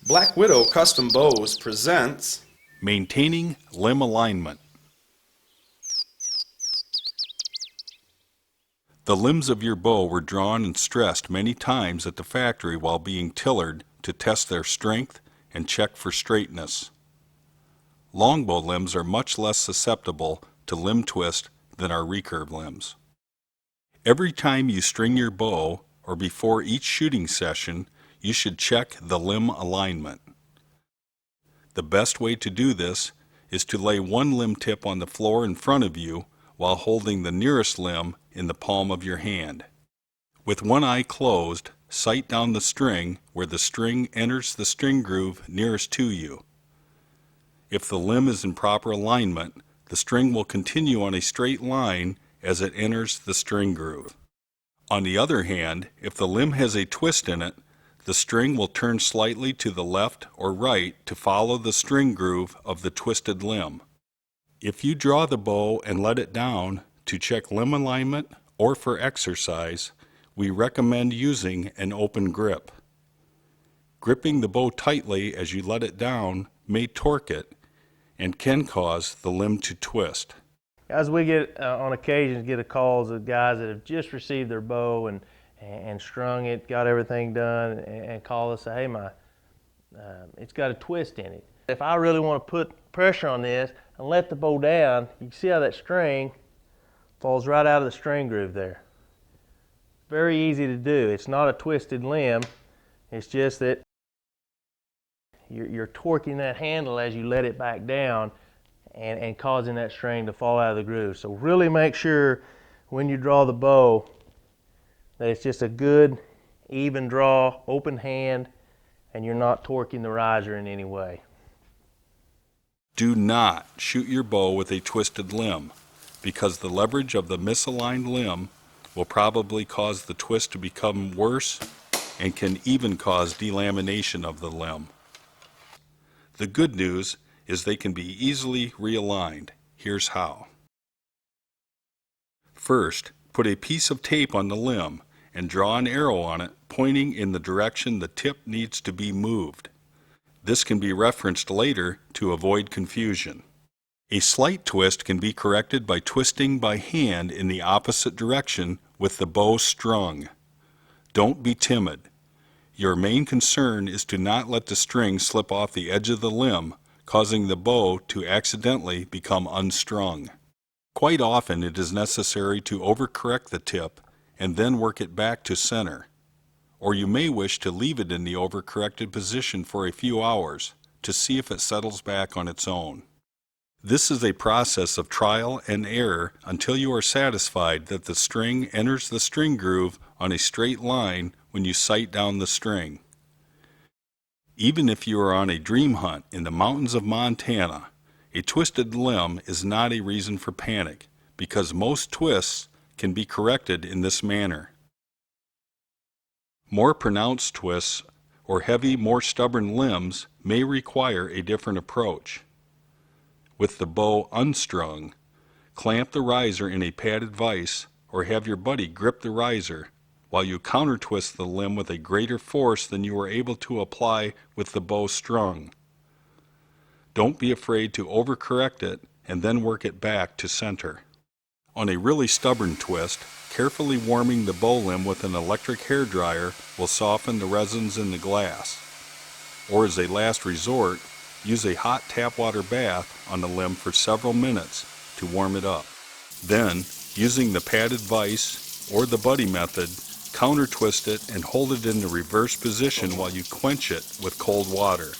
Black Widow Custom Bows presents Maintaining Limb Alignment. The limbs of your bow were drawn and stressed many times at the factory while being tillered to test their strength and check for straightness. Longbow limbs are much less susceptible to limb twist than our recurve limbs. Every time you string your bow, or before each shooting session, you should check the limb alignment. The best way to do this is to lay one limb tip on the floor in front of you while holding the nearest limb in the palm of your hand. With one eye closed, sight down the string where the string enters the string groove nearest to you. If the limb is in proper alignment, the string will continue on a straight line as it enters the string groove. On the other hand, if the limb has a twist in it, the string will turn slightly to the left or right to follow the string groove of the twisted limb. If you draw the bow and let it down to check limb alignment or for exercise, we recommend using an open grip. Gripping the bow tightly as you let it down may torque it and can cause the limb to twist. As we get on occasions get calls of guys that have just received their bow and strung it, got everything done, and call us and say, hey, it's got a twist in it. If I really want to put pressure on this and let the bow down, you can see how that string falls right out of the string groove there. Very easy to do. It's not a twisted limb. It's just that you're torquing that handle as you let it back down and causing that string to fall out of the groove. So really make sure when you draw the bow that it's just a good, even draw, open hand, and you're not torquing the riser in any way. Do not shoot your bow with a twisted limb, because the leverage of the misaligned limb will probably cause the twist to become worse and can even cause delamination of the limb. The good news is they can be easily realigned. Here's how. First, put a piece of tape on the limb and draw an arrow on it pointing in the direction the tip needs to be moved. This can be referenced later to avoid confusion. A slight twist can be corrected by twisting by hand in the opposite direction with the bow strung. Don't be timid. Your main concern is to not let the string slip off the edge of the limb, causing the bow to accidentally become unstrung. Quite often it is necessary to overcorrect the tip and then work it back to center. Or you may wish to leave it in the overcorrected position for a few hours to see if it settles back on its own. This is a process of trial and error until you are satisfied that the string enters the string groove on a straight line when you sight down the string. Even if you are on a dream hunt in the mountains of Montana, a twisted limb is not a reason for panic, because most twists can be corrected in this manner. More pronounced twists or heavy, more stubborn limbs may require a different approach. With the bow unstrung, clamp the riser in a padded vise or have your buddy grip the riser while you counter-twist the limb with a greater force than you were able to apply with the bow strung. Don't be afraid to overcorrect it and then work it back to center. On a really stubborn twist, carefully warming the bow limb with an electric hairdryer will soften the resins in the glass. Or as a last resort, use a hot tap water bath on the limb for several minutes to warm it up. Then, using the padded vise or the buddy method, counter twist it and hold it in the reverse position while you quench it with cold water.